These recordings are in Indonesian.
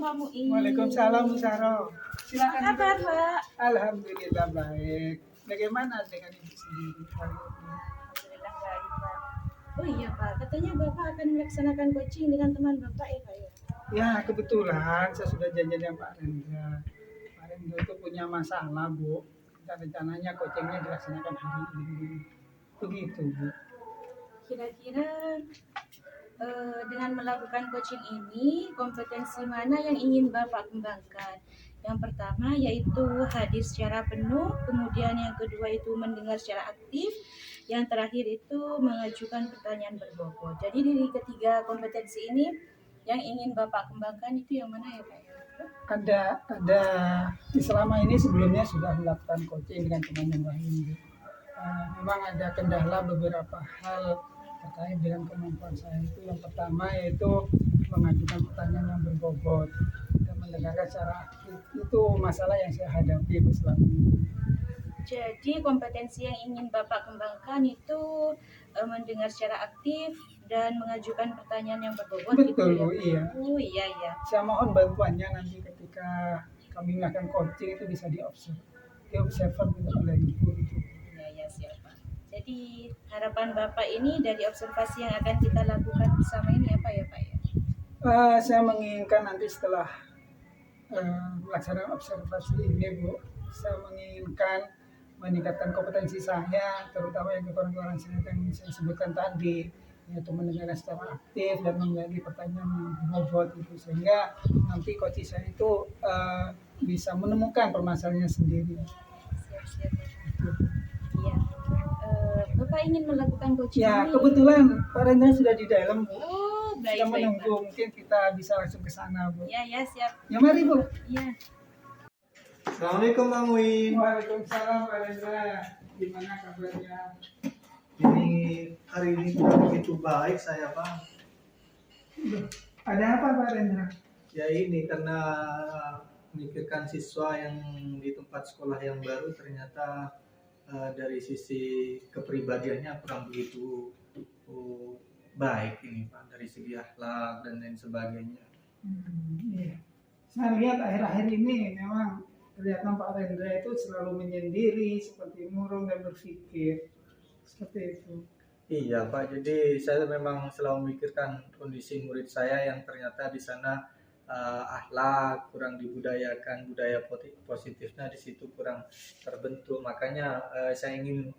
Pak Muin. Waalaikumsalam Bu Saro. Silakan. Apa kabar, Pak? Alhamdulillah baik. Bagaimana dengan Ibu sendiri hari ini? Alhamdulillah baik, Pak. Oh iya, Pak. Katanya Bapak akan melaksanakan coaching dengan teman Bapak ya, Pak ya? Ya kebetulan saya sudah janjian dengan Pak Rendra. Pak Rendra itu punya masalah Bu. Dan rencananya coachingnya dilaksanakan hari ini. Begitu Bu. Kira-kira dengan melakukan coaching ini, kompetensi mana yang ingin Bapak kembangkan? Yang pertama yaitu hadir secara penuh, kemudian yang kedua itu mendengar secara aktif, yang terakhir itu mengajukan pertanyaan berbobot. Jadi dari ketiga kompetensi ini yang ingin Bapak kembangkan itu yang mana ya Pak? Ada selama ini sebelumnya sudah melakukan coaching dengan teman yang lain. Memang ada kendala beberapa hal terkait dengan kemampuan saya itu. Yang pertama yaitu mengajukan pertanyaan yang berbobot dan mendengarkan secara aktif. Itu masalah yang saya hadapi selama ini. Jadi kompetensi yang ingin Bapak kembangkan itu mendengar secara aktif dan mengajukan pertanyaan yang berbobot. Betul gitu Bu, ya? iya. Oh iya iya. Saya mohon bantuannya nanti ketika kami melakukan coaching itu bisa diobservan oleh Ibu. Iya iya siap Pak. Jadi harapan Bapak ini dari observasi yang akan kita lakukan bersama ini apa ya Pak ya? Saya menginginkan nanti setelah melaksanakan observasi ini Bu, saya menginginkan meningkatkan kompetensi saya, terutama yang kekurangan saya yang saya sebutkan tadi, yaitu mendengarkan secara aktif dan menjadi pertanyaan yang bobot itu, sehingga nanti coach saya itu bisa menemukan permasalahannya sendiri. Siap-siap. Iya. Bapak ingin melakukan coaching Ya, ini? kebetulan Pak Rendra sudah di dalam Bu. Oh, baik, Sudah baik, menunggu, Pak. mungkin kita bisa langsung ke sana Bu. Ya, ya, siap. Ya mari Bu. Iya. Assalamualaikum Bang Win. Waalaikumsalam Pak Rendra. Gimana kabarnya? Ini hari ini tidak begitu baik saya Bang. Ada apa Pak Rendra? Ya ini karena memikirkan siswa yang di tempat sekolah yang baru ternyata dari sisi kepribadiannya kurang begitu baik ini Pak, dari segi akhlak dan lain sebagainya. Iya. Saya lihat akhir-akhir ini memang kelihatan Pak Rendra itu selalu menyendiri, seperti murung dan berpikir seperti itu. Iya Pak, jadi saya memang selalu memikirkan kondisi murid saya yang ternyata di sana akhlak kurang dibudayakan, budaya positifnya di situ kurang terbentuk. Makanya saya ingin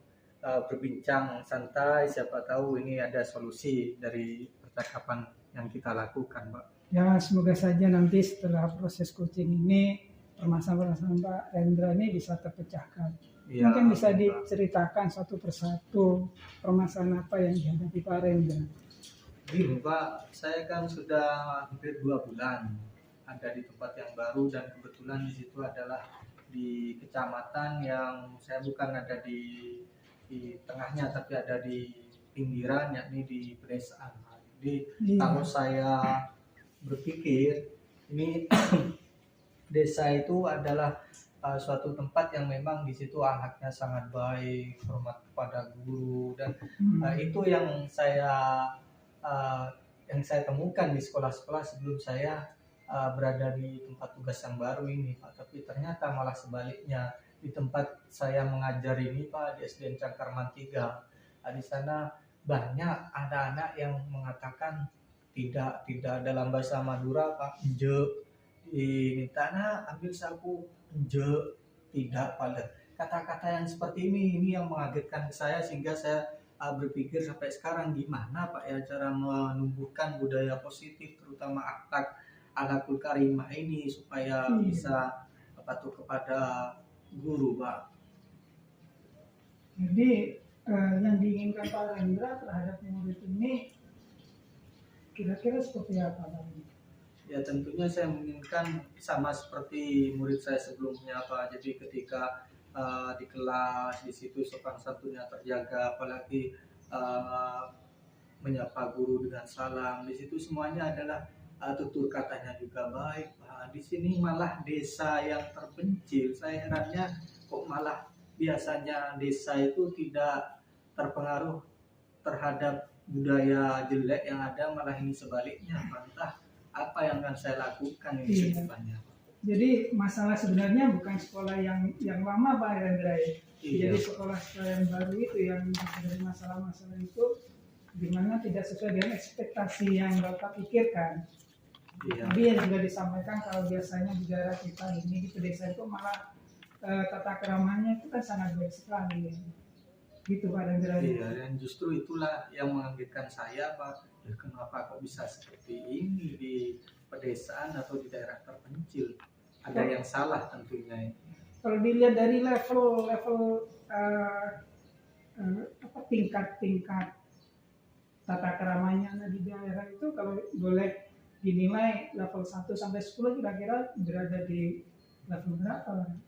berbincang santai, siapa tahu ini ada solusi dari percakapan yang kita lakukan Pak. Ya semoga saja nanti setelah proses coaching ini permasalahan Pak Rendra ini bisa terpecahkan. Ya, Mungkin bisa Pak. diceritakan satu persatu permasalahan apa yang dihadapi Pak Rendra. Gini Pak, saya kan sudah hampir 2 bulan ada di tempat yang baru dan kebetulan di situ adalah di kecamatan yang saya bukan ada di tengahnya tapi ada di pinggiran, yakni di pedesaan. Jadi kalau saya berpikir ini desa itu adalah suatu tempat yang memang di situ anaknya sangat baik, hormat kepada guru dan itu yang saya temukan di sekolah-sekolah sebelum saya berada di tempat tugas yang baru ini Pak. Tapi ternyata malah sebaliknya di tempat saya mengajar ini Pak, di SDN Cangkarman 3, di sana banyak anak-anak yang mengatakan tidak dalam bahasa Madura Pak, je diminta ambil sapu, je tidak, pada kata-kata yang seperti ini yang mengagetkan saya sehingga saya berpikir sampai sekarang gimana Pak ya cara menumbuhkan budaya positif terutama akhlakul karimah ini supaya bisa patuh kepada guru Pak. Jadi yang diinginkan Pak Rendra terhadap murid ini kira-kira seperti apa Pak? Ya tentunya saya menginginkan sama seperti murid saya sebelumnya Pak. Jadi ketika di kelas di situ sopan santunnya terjaga, apalagi menyapa guru dengan salam, di situ semuanya adalah tutur katanya juga baik Pak. Di sini malah desa yang terpencil, saya herannya kok malah biasanya desa itu tidak terpengaruh terhadap budaya jelek yang ada, malah ini sebaliknya Pak. Entah apa yang akan saya lakukan ini Iya. ke depannya. Jadi masalah sebenarnya bukan sekolah yang lama Pak Hendra. Iya. Jadi sekolah yang baru itu yang dari masalah-masalah itu dimana tidak sesuai dengan ekspektasi yang Bapak pikirkan. Iya. Tadi yang juga disampaikan kalau biasanya di daerah kita ini di pedesaan itu malah tata keramanya itu kan sangat baik sekali. Gitu Pak Hendra. Iya, dan justru itulah yang mengagetkan saya, Pak. Ya, kenapa kok bisa seperti ini di pedesaan atau di daerah terpencil? Ada yang salah tentunya. Kalau dilihat dari level tingkat tata keramanya di daerah itu kalau boleh dinilai level 1 sampai 10 kira-kira berada di level berapa?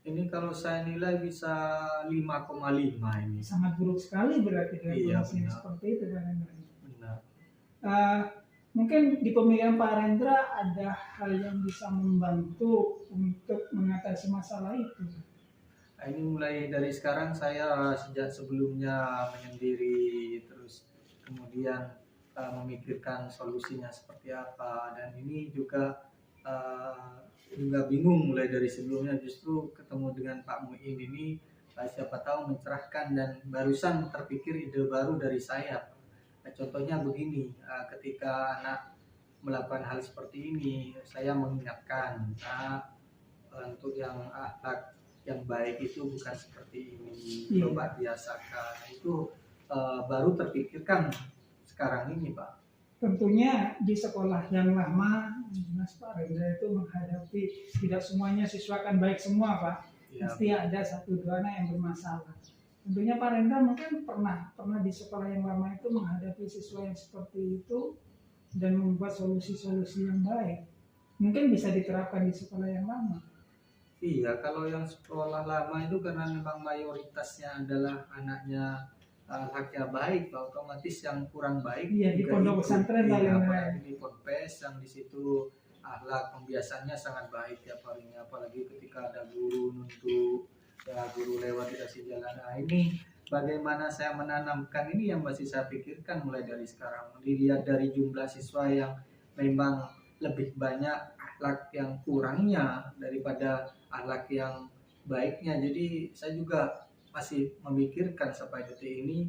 Ini kalau saya nilai bisa 5,5 ini. Sangat buruk sekali berarti dengan Iya, kondisi benar. seperti itu Pak Rendra. Benar. Mungkin di pemikiran Pak Rendra ada hal yang bisa membantu untuk mengatasi masalah itu. Nah, ini mulai dari sekarang saya sejak sebelumnya menyendiri, terus kemudian memikirkan solusinya seperti apa, dan ini juga bingung mulai dari sebelumnya. Justru ketemu dengan Pak Muin ini siapa tahu mencerahkan, dan barusan terpikir ide baru dari saya. Nah, contohnya begini, ketika anak melakukan hal seperti ini, saya mengingatkan untuk yang akhlak yang baik itu bukan seperti ini, Iya. coba biasakan. Itu baru terpikirkan sekarang ini, Pak. Tentunya di sekolah yang lama, Mas Pak Rendra itu menghadapi tidak semuanya siswa kan baik semua Pak. Ya, Pasti ada satu dua anak yang bermasalah. Tentunya Pak Rendra mungkin pernah di sekolah yang lama itu menghadapi siswa yang seperti itu dan membuat solusi-solusi yang baik. Mungkin bisa diterapkan di sekolah yang lama. iya, kalau yang sekolah lama itu karena memang mayoritasnya adalah anaknya anaknya baik, Pak, otomatis yang kurang baik Iya, di juga pondok ikut. pesantren Iya, paling apalagi di ponpes yang di situ akhlak pembiasaannya sangat baik ya palingnya, apalagi ketika ada guru nuntuk, ya guru lewat dikasih jalan. Nah, ini bagaimana saya menanamkan ini yang masih saya pikirkan mulai dari sekarang. Dilihat dari jumlah siswa yang memang lebih banyak akhlak yang kurangnya daripada akhlak yang baiknya. Jadi saya juga masih memikirkan sampai detik ini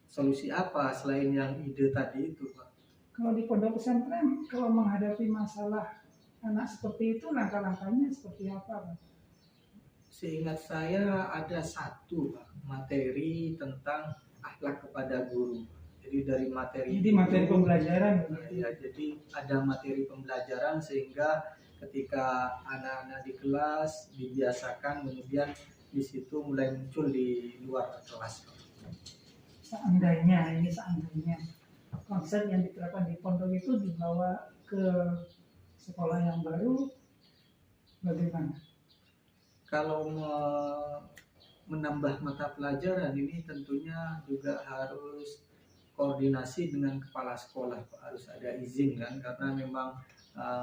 solusi apa selain yang ide tadi itu, Pak. Kalau di pondok pesantren, kalau menghadapi masalah anak seperti itu, langkah-langkahnya seperti apa Pak? Seingat saya ada satu, Pak, materi tentang akhlak kepada guru. Jadi dari materi Jadi materi itu, pembelajaran. ya, jadi ada materi pembelajaran sehingga ketika anak-anak di kelas dibiasakan, kemudian di situ mulai muncul di luar kelas. Seandainya konsep yang diterapkan di pondok itu dibawa ke sekolah yang baru, bagaimana? Kalau menambah mata pelajaran ini tentunya juga harus koordinasi dengan kepala sekolah, Pak. Harus ada izin kan, karena memang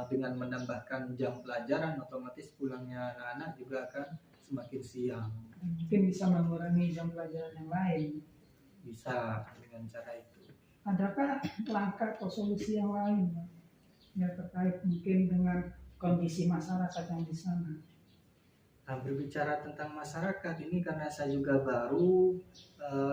dengan menambahkan jam pelajaran otomatis pulangnya anak-anak juga akan semakin siang. Mungkin bisa mengurangi jam pelajaran yang lain. Bisa dengan cara itu. Adakah langkah atau solusi yang lain Pak? Ya terkait mungkin dengan kondisi masyarakat yang di sana? Nah, berbicara tentang masyarakat ini karena saya juga baru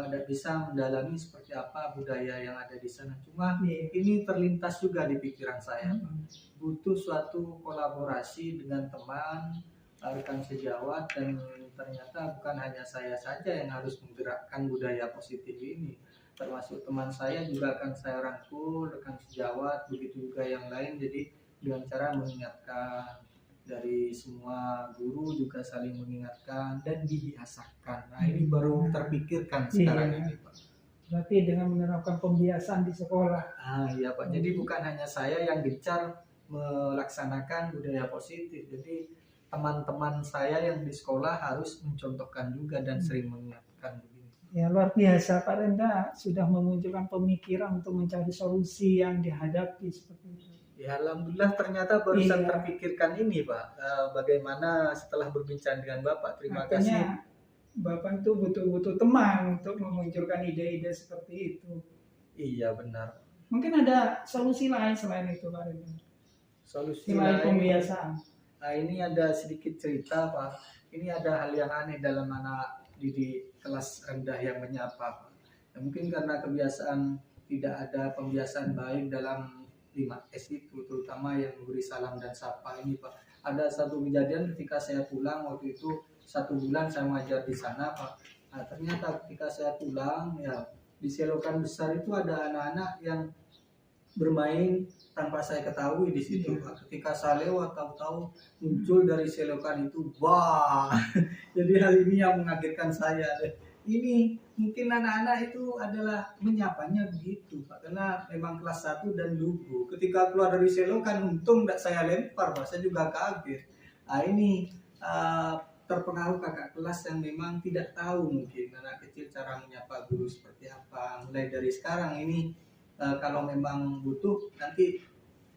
tidak bisa mendalami seperti apa budaya yang ada di sana. Cuma Iya. ini terlintas juga di pikiran saya, Pak. Butuh suatu kolaborasi dengan teman, rekan sejawat, dan ternyata bukan hanya saya saja yang harus menggerakkan budaya positif ini. Termasuk teman saya juga akan saya rangkul, rekan sejawat, begitu juga yang lain. Jadi dengan cara mengingatkan, dari semua guru juga saling mengingatkan dan dibiasakan. Nah, ini baru terpikirkan sekarang ini, Pak. Berarti dengan menerapkan pembiasaan di sekolah. Iya, Pak. Jadi bukan hanya saya yang gencar melaksanakan budaya positif. Jadi teman-teman saya yang di sekolah harus mencontohkan juga dan sering mengingatkan begini. Ya luar biasa Pak Rendra sudah memunculkan pemikiran untuk mencari solusi yang dihadapi seperti itu. Ya, alhamdulillah ternyata barusan Iya. terpikirkan ini, Pak. Bagaimana setelah berbincang dengan Bapak. Terima kasih. Artinya Bapak itu butuh teman untuk memunculkan ide-ide seperti itu. Iya, benar. Mungkin ada solusi lain selain itu Pak Rendra. Solusi selain lain, pembiasaan. nah ini ada sedikit cerita Pak. Ini ada hal yang aneh dalam anak didik kelas rendah yang menyapa Pak. Ya, mungkin karena kebiasaan tidak ada pembiasaan baik dalam 5S itu, terutama yang memberi salam dan sapa ini Pak. Ada satu kejadian ketika saya pulang waktu itu 1 bulan saya mengajar di sana Pak. Nah, ternyata ketika saya pulang ya di selokan besar itu ada anak-anak yang bermain tanpa saya ketahui di situ Pak. Ketika saya lewat tahu-tahu muncul dari selokan itu, wah. Jadi hal ini yang mengagetkan saya. Ini mungkin anak-anak itu adalah menyapanya begitu Pak, karena memang kelas 1 dan lugu. Ketika keluar dari selokan untung tidak saya lempar Pak, saya juga kaget. Nah ini terpengaruh kakak kelas yang memang tidak tahu mungkin anak kecil cara menyapa guru seperti apa. Mulai dari sekarang ini kalau memang butuh nanti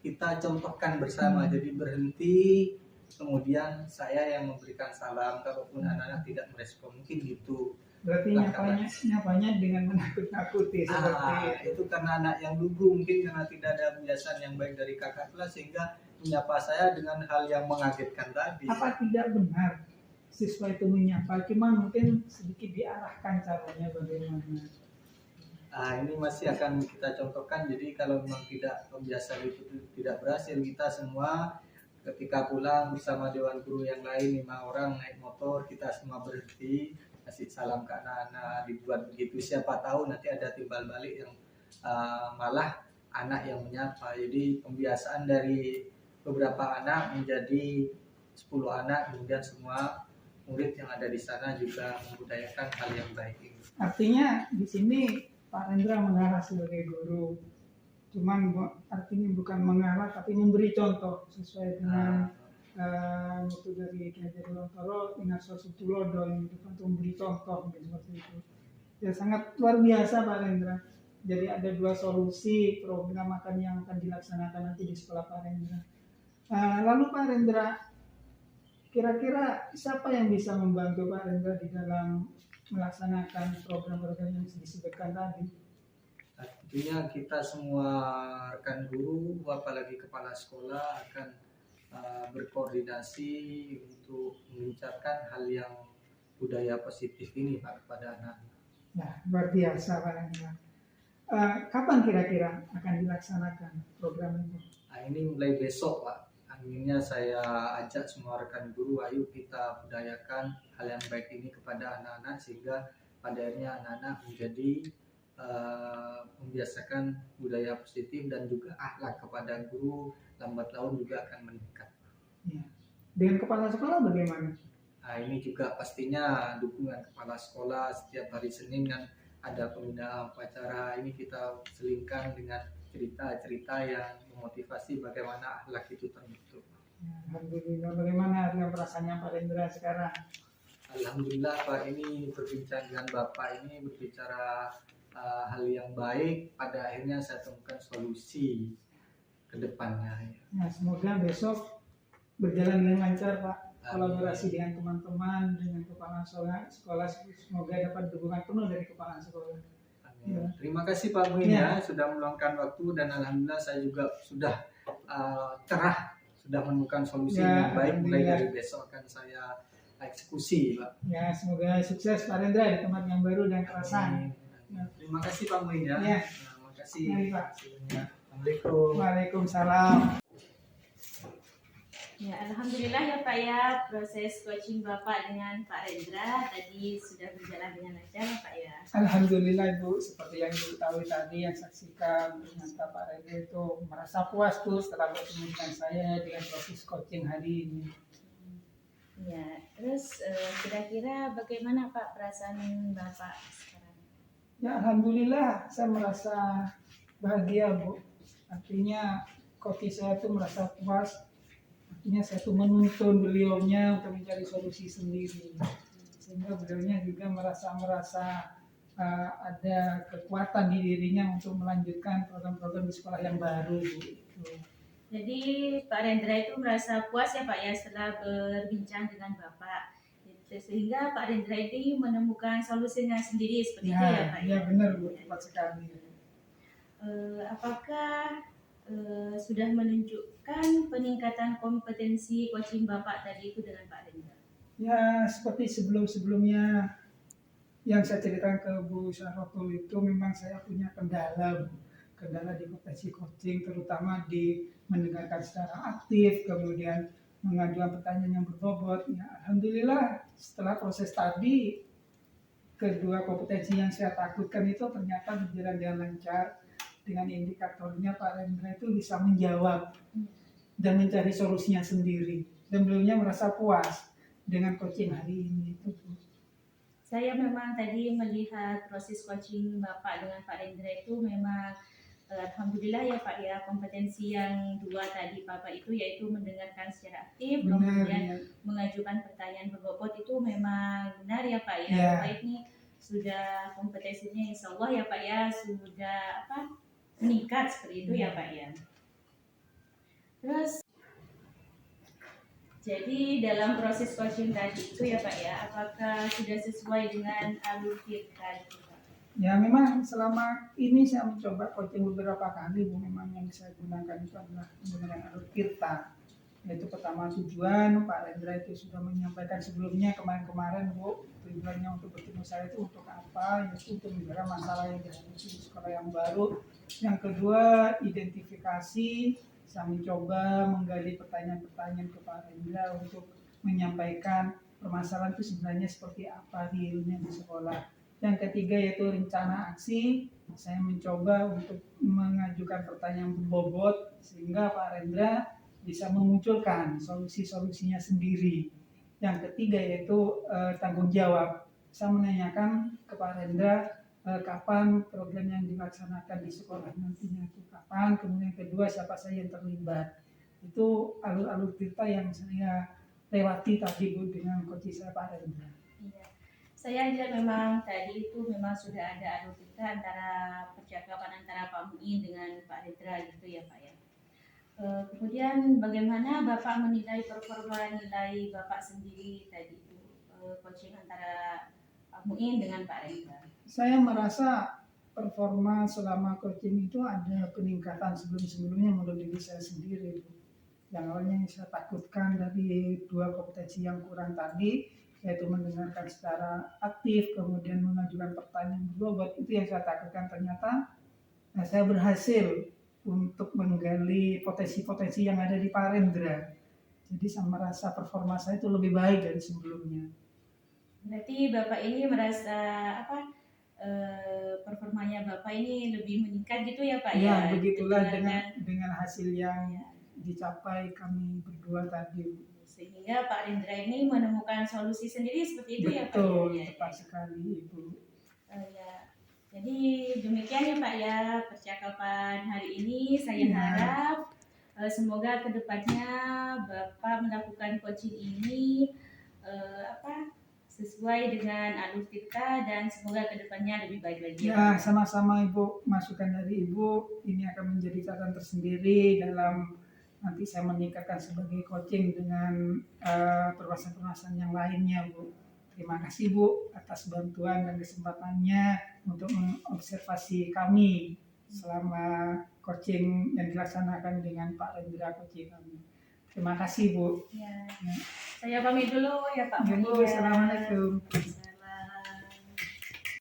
kita contohkan bersama, jadi berhenti kemudian saya yang memberikan salam kalaupun anak-anak tidak merespon, mungkin gitu. Berarti nyapanya dengan menakut-nakuti seperti Itu karena anak yang lugu, mungkin karena tidak ada kebiasaan yang baik dari kakak kelas sehingga menyapa saya dengan hal yang mengagetkan tadi. apa tidak benar siswa itu menyapa, cuman mungkin sedikit diarahkan caranya bagaimana. Ini masih akan kita contohkan. Jadi kalau memang tidak kebiasaan itu tidak berhasil, kita semua ketika pulang bersama dewan guru yang lain 5 orang naik motor, kita semua berhenti kasih salam ke anak-anak, dibuat begitu. Siapa tahu nanti ada timbal balik yang malah anak yang menyapa. Jadi pembiasaan dari beberapa anak menjadi 10 anak, kemudian semua murid yang ada di sana juga membudayakan hal yang baik ini. Artinya di sini Pak Rendra mengarah sebagai guru, cuman artinya bukan mengarah tapi memberi contoh sesuai dengan mutu dari Ki Hajar Dewantara dengan sosok Tulodo yang untuk memberi contoh seperti itu. Ya sangat luar biasa Pak Rendra. Jadi ada 2 solusi program makan yang akan dilaksanakan nanti di sekolah Pak Rendra. Lalu Pak Rendra, kira-kira siapa yang bisa membantu Pak Rendra di dalam melaksanakan program-program yang disebutkan tadi? Tentunya kita semua rekan guru, apalagi kepala sekolah akan berkoordinasi untuk mengincarkan hal yang budaya positif ini Pak kepada anak-anak. Nah, luar biasa Pak Rendra. Kapan kira-kira akan dilaksanakan program itu? Ini mulai besok Pak. Akhirnya saya ajak semua rekan guru, ayo kita budayakan hal yang baik ini kepada anak-anak sehingga pada akhirnya anak-anak menjadi membiasakan budaya positif dan juga akhlak kepada guru, lambat laun juga akan meningkat. Ya. Dengan kepala sekolah bagaimana? Ini juga pastinya dukungan kepala sekolah. Setiap hari Senin kan ada pembinaan upacara, ini kita selingkan dengan cerita-cerita yang memotivasi bagaimana akhlak itu terbentuk. Alhamdulillah. Bagaimana rasanya Pak Rendra sekarang? Alhamdulillah Pak, ini berbincang dengan Bapak ini berbicara hal yang baik, pada akhirnya saya temukan solusi ke depannya. Nah, semoga besok berjalan dengan lancar Pak. Kolaborasi dengan teman-teman, dengan kepala sekolah, semoga dapat dukungan penuh dari kepala sekolah. Amin. Ya. Terima kasih Pak Muin ya sudah meluangkan waktu, dan alhamdulillah saya juga sudah cerah, sudah menemukan solusi yang baik. Mulai dari besok akan saya eksekusi Pak. Ya, semoga sukses Pak Rendra di tempat yang baru dan kerasan. Ya, terima kasih Pak Muin ya. Terima kasih. Mari, Pak. Assalamualaikum. Waalaikumsalam. Ya, alhamdulillah ya Pak ya, proses coaching Bapak dengan Pak Rendra tadi sudah berjalan dengan lancar ya Pak ya. Alhamdulillah Ibu, seperti yang Ibu ketahui tadi, yang saksikan ternyata Pak Rendra itu merasa puas tuh setelah bertemu dengan saya dengan proses coaching hari ini. Ya, terus kira-kira bagaimana Pak perasaan Bapak sekarang? Ya Alhamdulillah, saya merasa bahagia Bu. Artinya koki saya tuh merasa puas. Artinya saya tuh menuntun beliaunya untuk mencari solusi sendiri. Sehingga beliaunya juga merasa ada kekuatan di dirinya untuk melanjutkan program-program di sekolah yang baru Bu. Jadi Pak Rendra itu merasa puas ya Pak ya setelah berbincang dengan Bapak. Sehingga Pak Rendra ini menemukan solusinya sendiri seperti itu ya Pak. Ya benar Bu, tepat sekali. Apakah sudah menunjukkan peningkatan kompetensi coaching Bapak tadi itu dengan Pak Rendra? Ya, seperti sebelum-sebelumnya yang saya ceritakan ke Bu Syahrotul itu memang saya punya kendala di potensi coaching, terutama di mendengarkan secara aktif, kemudian mengajukan pertanyaan yang berbobot. Ya, alhamdulillah setelah proses tadi, kedua kompetensi yang saya takutkan itu ternyata berjalan dengan lancar. Dengan indikatornya Pak Rendra itu bisa menjawab dan mencari solusinya sendiri, dan beliaunya merasa puas dengan coaching hari ini itu. Saya memang tadi melihat proses coaching Bapak dengan Pak Rendra itu memang alhamdulillah ya Pak ya, kompetensi yang dua tadi Bapak itu yaitu mendengarkan secara aktif, kemudian Benar. mengajukan pertanyaan berbobot itu memang benar ya Pak ya. Ya. Bapak ini sudah kompetensinya insya Allah ya Pak ya sudah meningkat seperti itu ya Pak ya. Terus jadi dalam proses coaching tadi itu ya Pak ya, apakah sudah sesuai dengan alur kita gitu Pak? Ya memang selama ini saya mencoba coaching beberapa kali, Bu. Memang yang saya gunakan itu adalah menggunakan alur Tirta. Yaitu pertama tujuan, Pak Rendra itu sudah menyampaikan sebelumnya kemarin-kemarin, Bu. Tujuannya untuk bertemu saya itu untuk apa? Yaitu untuk menjaga masalah yang dihadapi di sekolah yang baru. Yang kedua, identifikasi. Saya mencoba menggali pertanyaan-pertanyaan ke Pak Rendra untuk menyampaikan permasalahan itu sebenarnya seperti apa realnya di sekolah. Yang ketiga yaitu rencana aksi. Saya mencoba untuk mengajukan pertanyaan berbobot sehingga Pak Rendra bisa memunculkan solusi-solusinya sendiri. Yang ketiga yaitu tanggung jawab. Saya menanyakan ke Pak Rendra kapan program yang dilaksanakan di sekolah nantinya itu kapan. Kemudian kedua siapa saja yang terlibat. Itu alur-alur Tirta yang saya lewati tadi Bu dengan coach saya Pak Rendra. Iya. Saya lihat memang tadi itu memang sudah ada alur Tirta antara percakapan antara Pak Muin dengan Pak Rendra gitu ya Pak ya. Kemudian bagaimana Bapak menilai performa nilai Bapak sendiri tadi itu coaching antara Pak Muin dengan Pak Rendra? Saya merasa performa selama coaching itu ada peningkatan sebelum-sebelumnya menurut diri saya sendiri. Yang awalnya yang saya takutkan dari dua kompetensi yang kurang tadi, yaitu mendengarkan secara aktif, kemudian mengajukan pertanyaan berbobot, itu yang saya takutkan. Ternyata saya berhasil untuk menggali potensi-potensi yang ada di Pak Rendra. Jadi saya merasa performa saya itu lebih baik dari sebelumnya. Berarti Bapak ini merasa performanya Bapak ini lebih meningkat gitu ya Pak ya? Ya, begitulah dengan hasil yang dicapai kami berdua tadi. Sehingga Pak Rendra ini menemukan solusi sendiri seperti itu ya Pak? Betul, ya? tepat sekali Ibu. Ya. Jadi demikian ya Pak ya percakapan hari ini. Saya harap semoga kedepannya Bapak melakukan coaching ini sesuai dengan alur kita dan semoga kedepannya lebih baik lagi. Ya, sama-sama Ibu. Masukan dari Ibu ini akan menjadi catatan tersendiri dalam nanti saya meningkatkan sebagai coaching dengan permasalahan-permasalahan yang lainnya, Bu. Terima kasih Bu atas bantuan dan kesempatannya untuk mengobservasi kami selama coaching yang dilaksanakan dengan Pak Rendra coaching kami. Terima kasih Bu. Ya. Saya pamit dulu ya Pak. Bu, assalamualaikum.